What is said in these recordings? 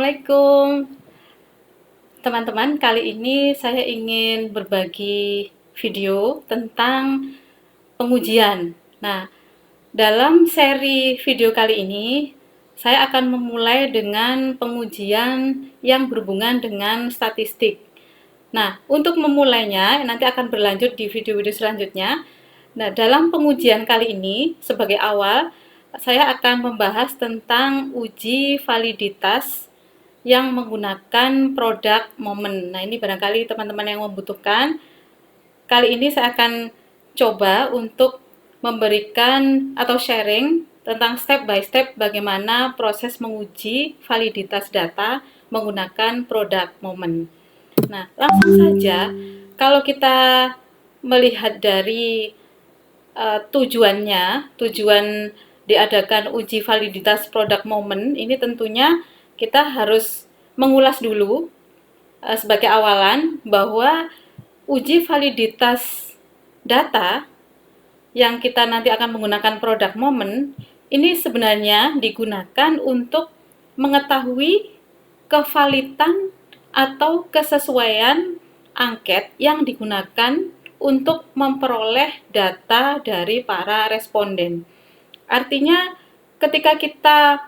Assalamualaikum teman-teman, kali ini saya ingin berbagi video tentang pengujian. Nah, dalam seri video kali ini saya akan memulai dengan pengujian yang berhubungan dengan statistik. Nah, untuk memulainya nanti akan berlanjut di video-video selanjutnya. Nah, dalam pengujian kali ini sebagai awal saya akan membahas tentang uji validitas yang menggunakan produk momen. Nah, ini barangkali teman-teman yang membutuhkan. Kali ini saya akan coba untuk memberikan atau sharing tentang step by step bagaimana proses menguji validitas data menggunakan produk momen. Nah, langsung saja kalau kita melihat dari tujuan diadakan uji validitas produk momen ini tentunya kita harus mengulas dulu sebagai awalan bahwa uji validitas data yang kita nanti akan menggunakan produk momen ini sebenarnya digunakan untuk mengetahui kevalitan atau kesesuaian angket yang digunakan untuk memperoleh data dari para responden. Artinya, ketika kita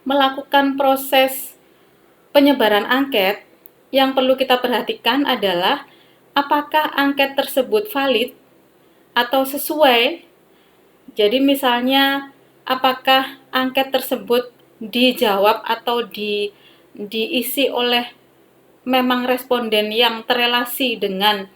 melakukan proses penyebaran angket, yang perlu kita perhatikan adalah apakah angket tersebut valid atau sesuai. Jadi misalnya, apakah angket tersebut dijawab atau diisi oleh memang responden yang terrelasi dengan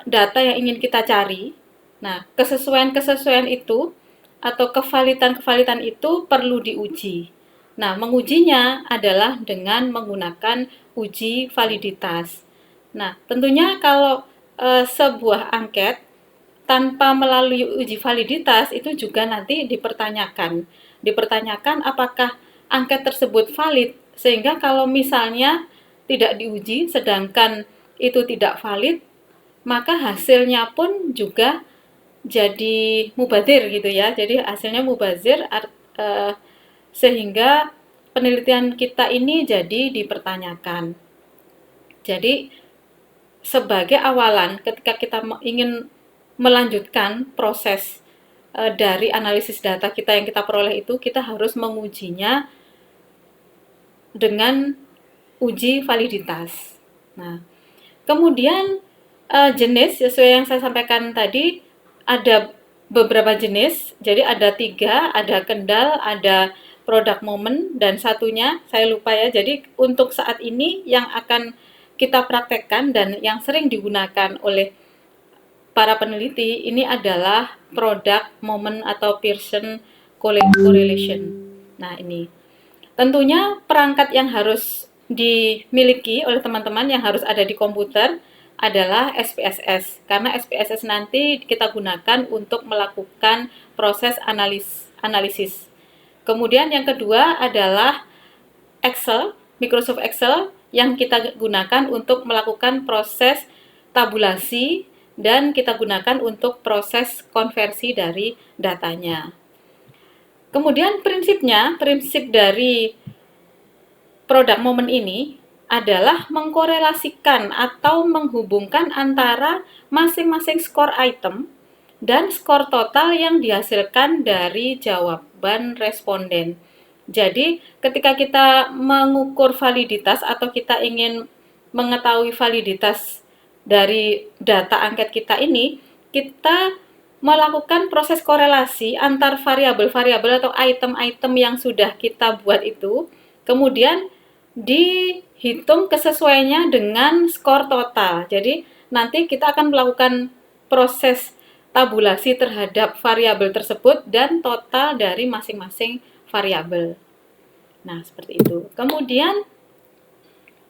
data yang ingin kita cari. Nah, kesesuaian-kesesuaian itu atau kevalitan-kevalitan itu perlu diuji. Nah, mengujinya adalah dengan menggunakan uji validitas. Nah, tentunya kalau sebuah angket tanpa melalui uji validitas itu juga nanti dipertanyakan. Dipertanyakan apakah angket tersebut valid, sehingga kalau misalnya tidak diuji sedangkan itu tidak valid, maka hasilnya pun juga jadi mubazir gitu ya. Jadi hasilnya mubazir sehingga penelitian kita ini jadi dipertanyakan. Jadi sebagai awalan ketika kita ingin melanjutkan proses dari analisis data kita yang kita peroleh itu, kita harus mengujinya dengan uji validitas. Nah, kemudian jenis sesuai yang saya sampaikan tadi ada beberapa jenis, jadi ada 3, ada kendal, ada produk momen, dan satunya saya lupa ya. Jadi untuk saat ini yang akan kita praktekkan dan yang sering digunakan oleh para peneliti ini adalah produk momen atau Pearson correlation. Nah, ini tentunya perangkat yang harus dimiliki oleh teman-teman yang harus ada di komputer adalah SPSS, karena SPSS nanti kita gunakan untuk melakukan proses analisis. Kemudian yang kedua adalah Excel, Microsoft Excel yang kita gunakan untuk melakukan proses tabulasi dan kita gunakan untuk proses konversi dari datanya. Kemudian prinsip dari produk momen ini adalah mengkorelasikan atau menghubungkan antara masing-masing skor item dan skor total yang dihasilkan dari jawaban responden. Jadi, ketika kita mengukur validitas atau kita ingin mengetahui validitas dari data angket kita ini, kita melakukan proses korelasi antar variabel-variabel atau item-item yang sudah kita buat itu, kemudian dihitung kesesuaiannya dengan skor total. Jadi nanti kita akan melakukan proses tabulasi terhadap variabel tersebut dan total dari masing-masing variabel. Nah, seperti itu. Kemudian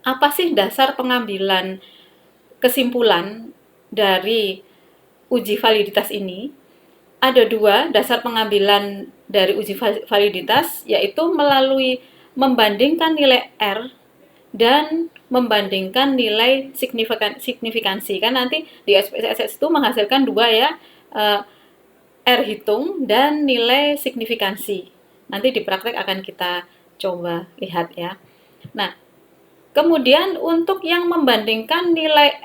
apa sih dasar pengambilan kesimpulan dari uji validitas ini? Ada 2 dasar pengambilan dari uji validitas, yaitu melalui membandingkan nilai R dan membandingkan nilai signifikansi. Kan nanti di SPSS itu menghasilkan 2 ya, R hitung dan nilai signifikansi. Nanti di praktek akan kita coba lihat ya. Nah, kemudian untuk yang membandingkan nilai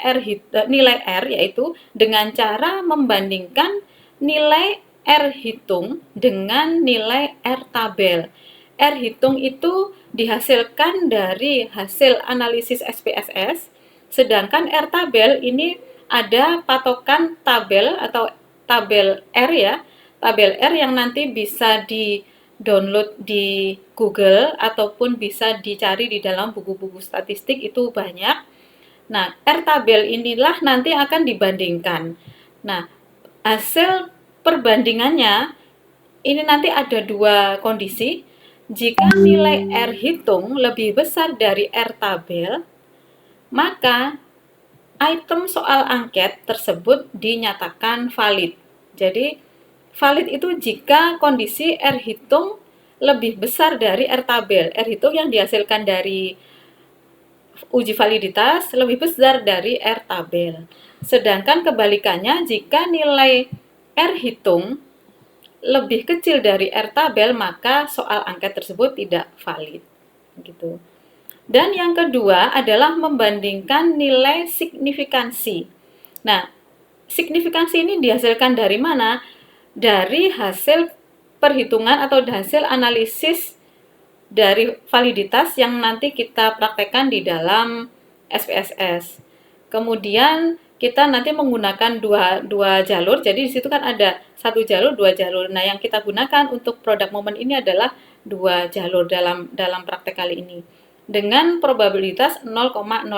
R yaitu dengan cara membandingkan nilai R hitung dengan nilai R tabel. R hitung itu dihasilkan dari hasil analisis SPSS, sedangkan R tabel ini ada patokan tabel atau tabel R ya, tabel R yang nanti bisa di-download di Google ataupun bisa dicari di dalam buku-buku statistik itu banyak. Nah, R tabel inilah nanti akan dibandingkan. Nah, hasil perbandingannya ini nanti ada dua kondisi. Jika nilai R hitung lebih besar dari R tabel, maka item soal angket tersebut dinyatakan valid. Jadi, valid itu jika kondisi R hitung lebih besar dari R tabel. R hitung yang dihasilkan dari uji validitas lebih besar dari R tabel. Sedangkan kebalikannya, jika nilai R hitung lebih kecil dari R tabel, maka soal angket tersebut tidak valid. Gitu. Dan yang kedua adalah membandingkan nilai signifikansi. Nah, signifikansi ini dihasilkan dari mana? Dari hasil perhitungan atau hasil analisis dari validitas yang nanti kita praktekkan di dalam SPSS. Kemudian kita nanti menggunakan dua jalur, jadi di situ kan ada satu jalur, dua jalur. Nah, yang kita gunakan untuk product moment ini adalah dua jalur dalam praktek kali ini dengan probabilitas 0,05.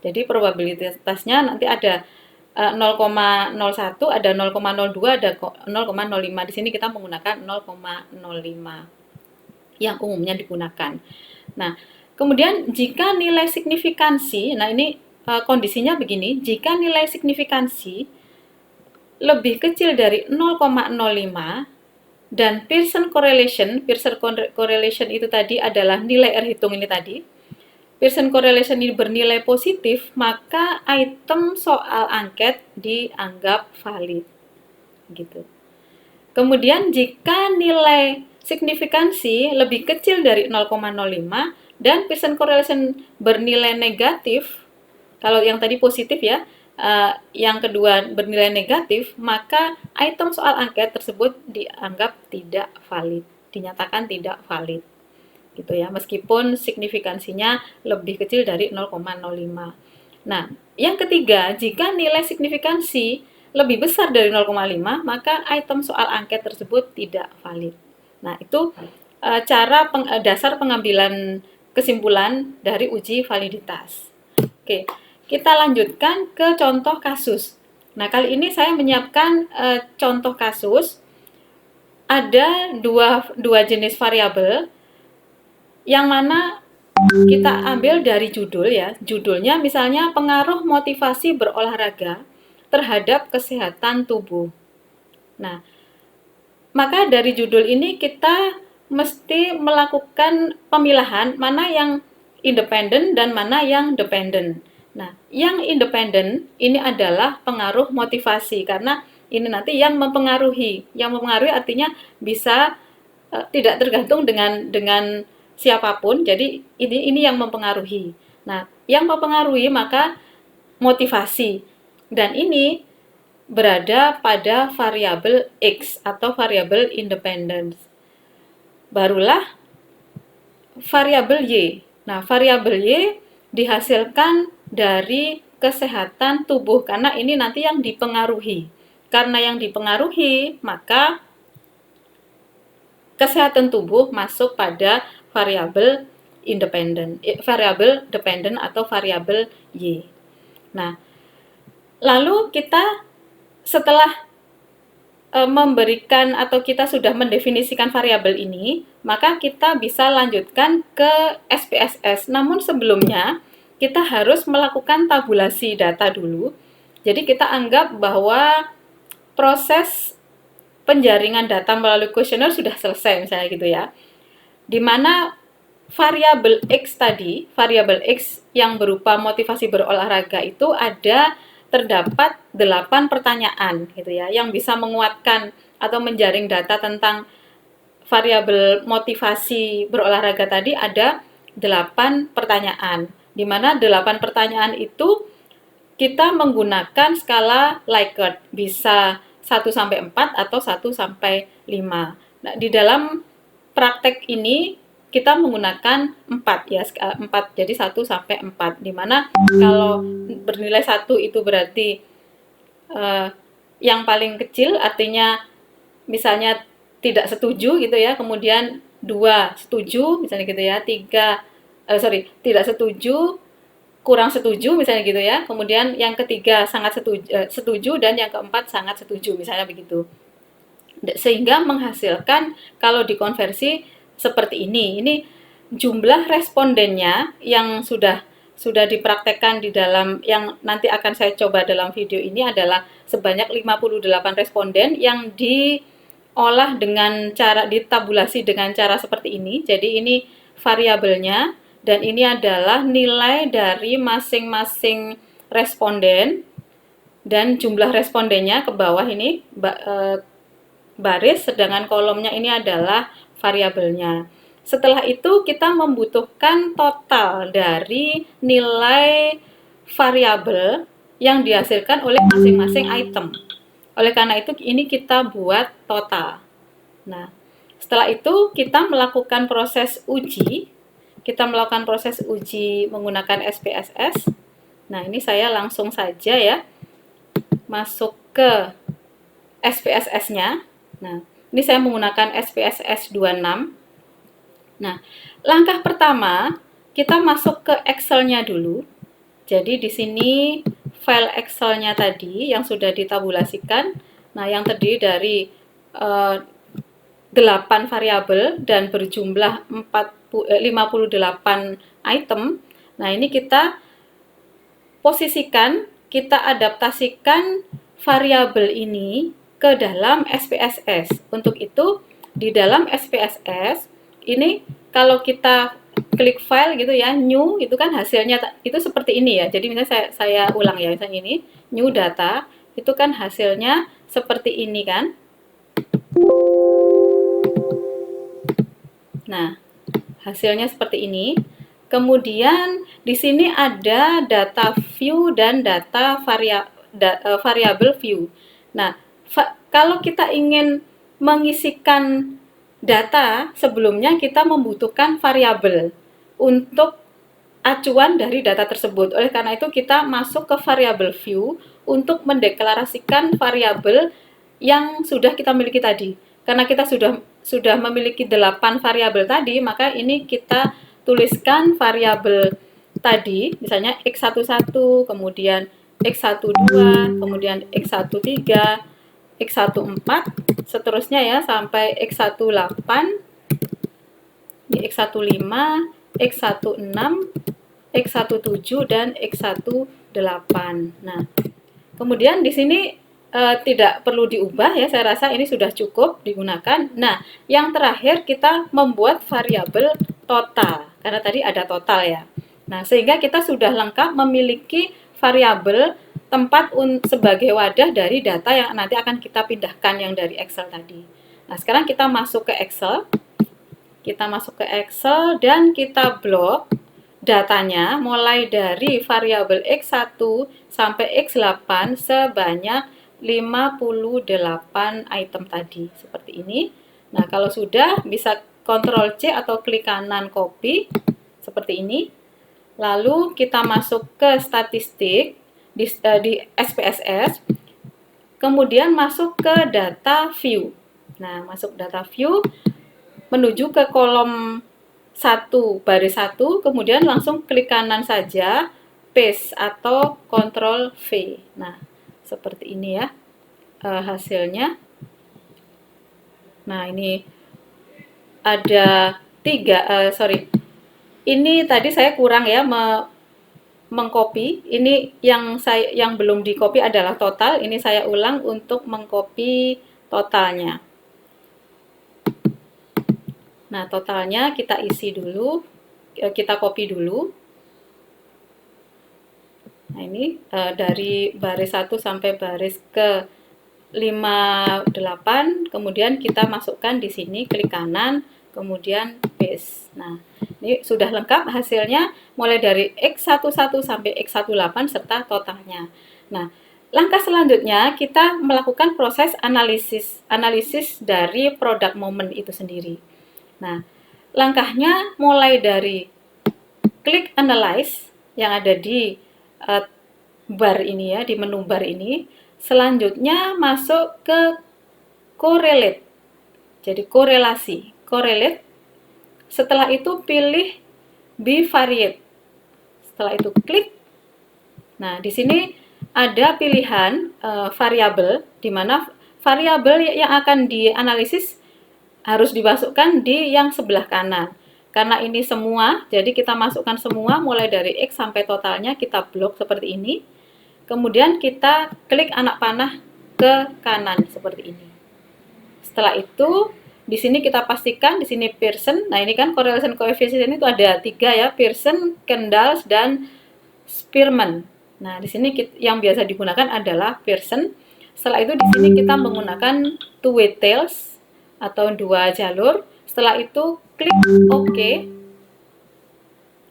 Jadi probabilitasnya nanti ada 0,01, ada 0,02, ada 0,05. Di sini kita menggunakan 0,05 yang umumnya digunakan. Nah, kemudian jika nilai signifikansi, nah ini kondisinya begini, jika nilai signifikansi lebih kecil dari 0,05 dan Pearson correlation itu tadi adalah nilai R hitung ini tadi, Pearson correlation ini bernilai positif, maka item soal angket dianggap valid. Gitu. Kemudian jika nilai signifikansi lebih kecil dari 0,05 dan Pearson correlation bernilai negatif, kalau yang tadi positif ya, yang kedua bernilai negatif, maka item soal angket tersebut dianggap tidak valid, dinyatakan tidak valid. Gitu ya, meskipun signifikansinya lebih kecil dari 0,05. Nah, yang ketiga, jika nilai signifikansi lebih besar dari 0,5, maka item soal angket tersebut tidak valid. Nah, itu dasar pengambilan kesimpulan dari uji validitas. Oke, kita lanjutkan ke contoh kasus. Nah, kali ini saya menyiapkan contoh kasus. Ada dua jenis variabel yang mana kita ambil dari judul ya. Judulnya misalnya pengaruh motivasi berolahraga terhadap kesehatan tubuh. Nah, maka dari judul ini kita mesti melakukan pemilahan mana yang independen dan mana yang dependen. Nah, yang independen ini adalah pengaruh motivasi karena ini nanti yang mempengaruhi. Yang mempengaruhi artinya bisa tidak tergantung dengan siapapun. Jadi ini yang mempengaruhi. Nah, yang mempengaruhi maka motivasi. Dan ini berada pada variabel X atau variabel independence. Barulah variabel Y. Nah, variabel Y dihasilkan dari kesehatan tubuh karena ini nanti yang dipengaruhi. Karena yang dipengaruhi, maka kesehatan tubuh masuk pada variabel variabel dependen atau variabel Y. Nah, lalu kita setelah memberikan atau kita sudah mendefinisikan variabel ini, maka kita bisa lanjutkan ke SPSS. Namun sebelumnya kita harus melakukan tabulasi data dulu. Jadi kita anggap bahwa proses penjaringan data melalui kuesioner sudah selesai misalnya gitu ya. Di mana variabel X tadi, variabel X yang berupa motivasi berolahraga itu terdapat 8 pertanyaan gitu ya, yang bisa menguatkan atau menjaring data tentang variabel motivasi berolahraga tadi ada 8 pertanyaan, di mana 8 pertanyaan itu kita menggunakan skala Likert, bisa 1-4 atau 1-5. Nah, di dalam praktek ini kita menggunakan 4 ya, 4. Jadi 1-4, di mana kalau bernilai 1 itu berarti yang paling kecil, artinya misalnya tidak setuju gitu ya, kemudian 2 setuju misalnya gitu ya, 3 tidak setuju, kurang setuju misalnya gitu ya, kemudian yang ketiga sangat setuju dan yang keempat sangat setuju misalnya begitu, sehingga menghasilkan kalau dikonversi seperti ini jumlah respondennya yang sudah dipraktekkan di dalam yang nanti akan saya coba dalam video ini adalah sebanyak 58 responden yang diolah dengan cara ditabulasi dengan cara seperti ini. Jadi ini variabelnya dan ini adalah nilai dari masing-masing responden dan jumlah respondennya ke bawah ini baris, sedangkan kolomnya ini adalah variabelnya. Setelah itu kita membutuhkan total dari nilai variabel yang dihasilkan oleh masing-masing item. Oleh karena itu ini kita buat total. Nah, setelah itu kita melakukan proses uji. Kita melakukan proses uji menggunakan SPSS. Nah, ini saya langsung saja ya masuk ke SPSS-nya. Nah, ini saya menggunakan SPSS 26. Nah, langkah pertama kita masuk ke Excel-nya dulu. Jadi di sini file Excel-nya tadi yang sudah ditabulasikan. Nah, yang terdiri dari 8 variabel dan berjumlah 58 item. Nah, ini kita posisikan, kita adaptasikan variabel ini ke dalam SPSS. Untuk itu, di dalam SPSS, ini kalau kita klik file gitu ya, new, itu kan hasilnya itu seperti ini ya. Jadi misalnya saya ulang ya, misalnya ini, new data, itu kan hasilnya seperti ini kan. Nah, hasilnya seperti ini. Kemudian di sini ada data view dan data variabel view. Nah, kalau kita ingin mengisikan data, sebelumnya kita membutuhkan variabel untuk acuan dari data tersebut. Oleh karena itu kita masuk ke variabel view untuk mendeklarasikan variabel yang sudah kita miliki tadi. Karena kita sudah memiliki 8 variabel tadi, maka ini kita tuliskan variabel tadi, misalnya x11, kemudian x12, kemudian x13, x14, seterusnya ya sampai x18, x15, x16, x17 dan x18. Nah, kemudian di sini tidak perlu diubah ya, saya rasa ini sudah cukup digunakan. Nah, yang terakhir kita membuat variabel total, karena tadi ada total ya. Nah, sehingga kita sudah lengkap memiliki variabel tempat sebagai wadah dari data yang nanti akan kita pindahkan yang dari Excel tadi. Nah, sekarang kita masuk ke Excel. Kita masuk ke Excel dan kita blok datanya mulai dari variabel X1 sampai X8 sebanyak 58 item tadi, seperti ini. Nah, kalau sudah bisa Ctrl C atau klik kanan copy, seperti ini. Lalu kita masuk ke statistik di SPSS, kemudian masuk ke data view. Nah, masuk data view, menuju ke kolom 1 baris 1, kemudian langsung klik kanan saja, paste atau Ctrl V. Nah, seperti ini ya hasilnya. Nah, ini ada 3, ini tadi saya kurang ya mengcopy. Ini yang belum di copy adalah total. Ini saya ulang untuk mengcopy totalnya. Nah, totalnya kita isi dulu, kita copy dulu. Nah, ini dari baris 1 sampai baris ke 58, kemudian kita masukkan di sini, klik kanan, kemudian paste. Nah, Ini sudah lengkap hasilnya mulai dari X11 sampai X18 serta totalnya. Nah, langkah selanjutnya kita melakukan proses analisis dari product moment itu sendiri. Nah, langkahnya mulai dari klik analyze yang ada di bar ini ya, di menu bar ini. Selanjutnya masuk ke correlate. Jadi korelasi, correlate. Setelah itu pilih bivariate. Setelah itu klik. Nah, di sini ada pilihan variabel, di mana variabel yang akan dianalisis harus dimasukkan di yang sebelah kanan. Karena ini semua, jadi kita masukkan semua mulai dari X sampai totalnya, kita blok seperti ini. Kemudian kita klik anak panah ke kanan seperti ini. Setelah itu, di sini kita pastikan di sini Pearson. Nah, ini kan correlation coefficient itu ada 3 ya, Pearson, Kendall, dan Spearman. Nah, di sini yang biasa digunakan adalah Pearson. Setelah itu di sini kita menggunakan two-way tails atau 2 jalur. Setelah itu klik OK.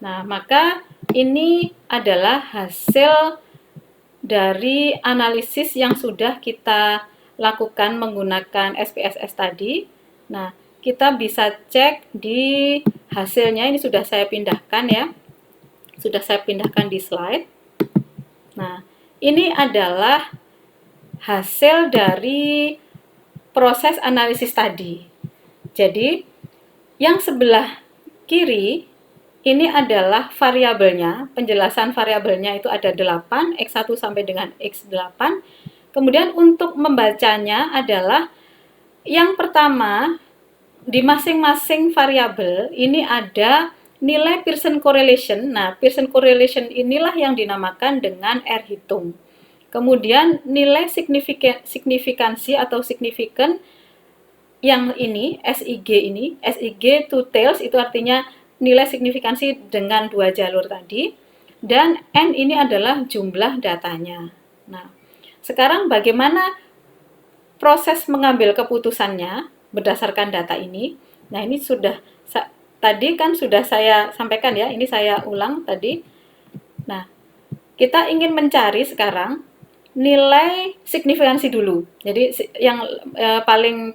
Nah, maka ini adalah hasil dari analisis yang sudah kita lakukan menggunakan SPSS tadi. Nah, kita bisa cek di hasilnya, ini sudah saya pindahkan ya. Sudah saya pindahkan di slide. Nah, ini adalah hasil dari proses analisis tadi. Jadi, yang sebelah kiri ini adalah variabelnya, penjelasan variabelnya itu ada 8, X1 sampai dengan X8. Kemudian untuk membacanya adalah yang pertama, di masing-masing variabel ini ada nilai Pearson correlation. Nah, Pearson correlation inilah yang dinamakan dengan R hitung. Kemudian nilai signifikansi atau signifikan yang ini, SIG two tails itu artinya nilai signifikansi dengan 2 jalur tadi. Dan N ini adalah jumlah datanya. Nah, sekarang bagaimana proses mengambil keputusannya berdasarkan data ini? Nah, ini tadi kan sudah saya sampaikan ya, ini saya ulang tadi. Nah, kita ingin mencari sekarang nilai signifikansi dulu. Jadi yang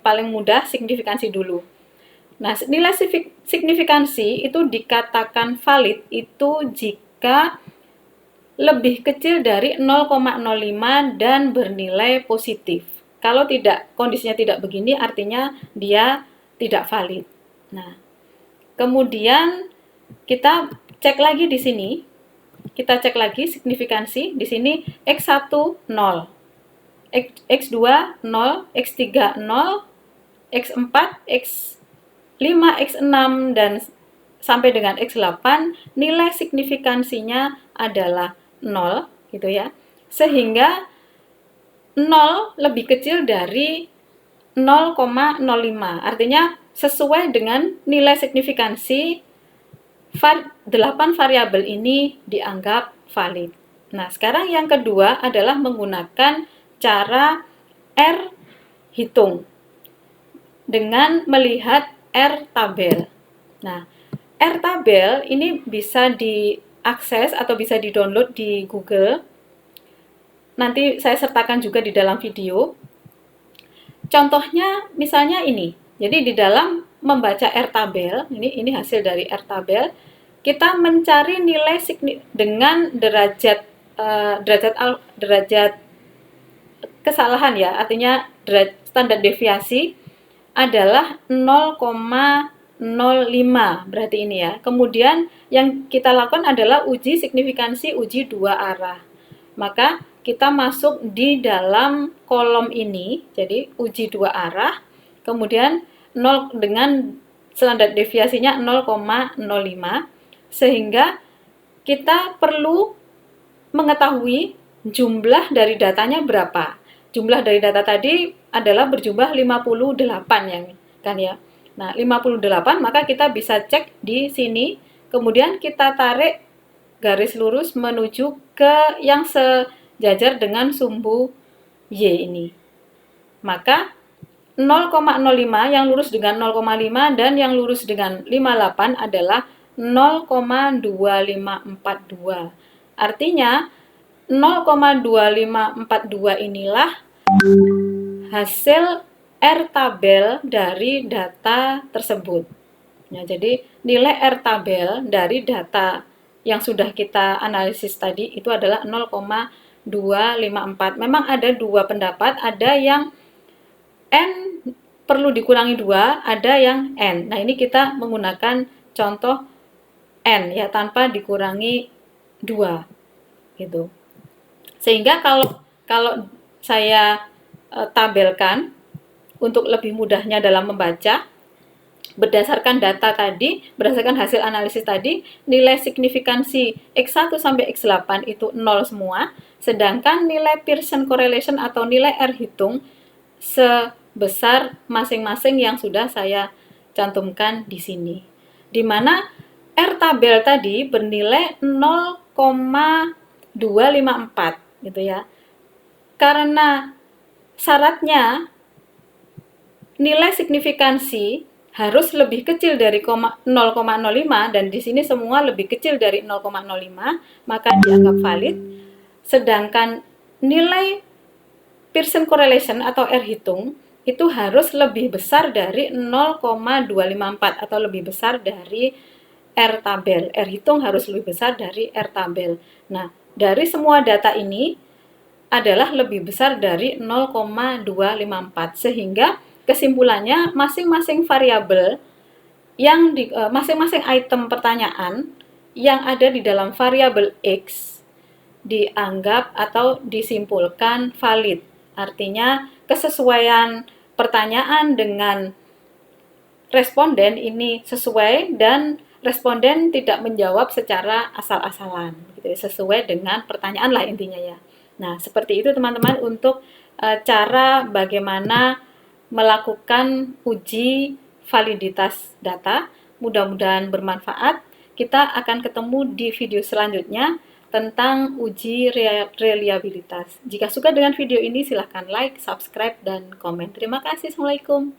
paling mudah signifikansi dulu. Nah, nilai signifikansi itu dikatakan valid itu jika lebih kecil dari 0,05 dan bernilai positif. Kalau kondisinya tidak begini, artinya dia tidak valid. Nah, kemudian kita cek lagi di sini. Kita cek lagi signifikansi. Di sini X1 0, X2 0, X3 0, X4, X5, X6 dan sampai dengan X8 nilai signifikansinya adalah 0 gitu ya. Sehingga 0 lebih kecil dari 0,05. Artinya sesuai dengan nilai signifikansi 8 variabel ini dianggap valid. Nah, sekarang yang kedua adalah menggunakan cara R hitung dengan melihat R tabel. Nah, R tabel ini bisa diakses atau bisa di-download di Google. Nanti saya sertakan juga di dalam video. Contohnya misalnya ini. Jadi di dalam membaca R tabel, ini hasil dari R tabel, kita mencari nilai dengan derajat kesalahan ya, artinya standar deviasi adalah 0,05 berarti ini ya. Kemudian yang kita lakukan adalah uji signifikansi uji 2 arah. Maka kita masuk di dalam kolom ini, jadi uji 2 arah, kemudian 0 dengan standar deviasinya 0,05, sehingga kita perlu mengetahui jumlah dari datanya berapa. Jumlah dari data tadi adalah berjumlah 58 ya. Nah, 58 maka kita bisa cek di sini, kemudian kita tarik garis lurus menuju ke yang sejajar dengan sumbu Y ini. Maka 0,05 yang lurus dengan 0,5 dan yang lurus dengan 58 adalah 0,2542. Artinya 0,2542 inilah hasil R tabel dari data tersebut. Ya, jadi nilai R tabel dari data yang sudah kita analisis tadi itu adalah 0,254. Memang ada dua pendapat, ada yang N perlu dikurangi 2, ada yang N. Nah, ini kita menggunakan contoh N ya, tanpa dikurangi 2 gitu. Sehingga kalau saya tabelkan untuk lebih mudahnya dalam membaca, berdasarkan data tadi, berdasarkan hasil analisis tadi, nilai signifikansi X1 sampai X8 itu 0 semua, sedangkan nilai Pearson correlation atau nilai R hitung sebesar masing-masing yang sudah saya cantumkan di sini. Di mana R tabel tadi bernilai 0,254 gitu ya. Karena syaratnya nilai signifikansi harus lebih kecil dari 0,05 dan di sini semua lebih kecil dari 0,05, maka dianggap valid. Sedangkan nilai Pearson correlation atau R hitung itu harus lebih besar dari 0,254 atau lebih besar dari R tabel. R hitung harus lebih besar dari R tabel. Nah, dari semua data ini adalah lebih besar dari 0,254, sehingga kesimpulannya masing-masing variabel yang masing-masing item pertanyaan yang ada di dalam variabel X dianggap atau disimpulkan valid. Artinya kesesuaian pertanyaan dengan responden ini sesuai dan responden tidak menjawab secara asal-asalan, gitu, sesuai dengan pertanyaan lah intinya ya. Nah, seperti itu teman-teman untuk cara bagaimana melakukan uji validitas data. Mudah-mudahan bermanfaat. Kita akan ketemu di video selanjutnya tentang uji reliabilitas. Jika suka dengan video ini, silahkan like, subscribe, dan komen. Terima kasih. Assalamualaikum.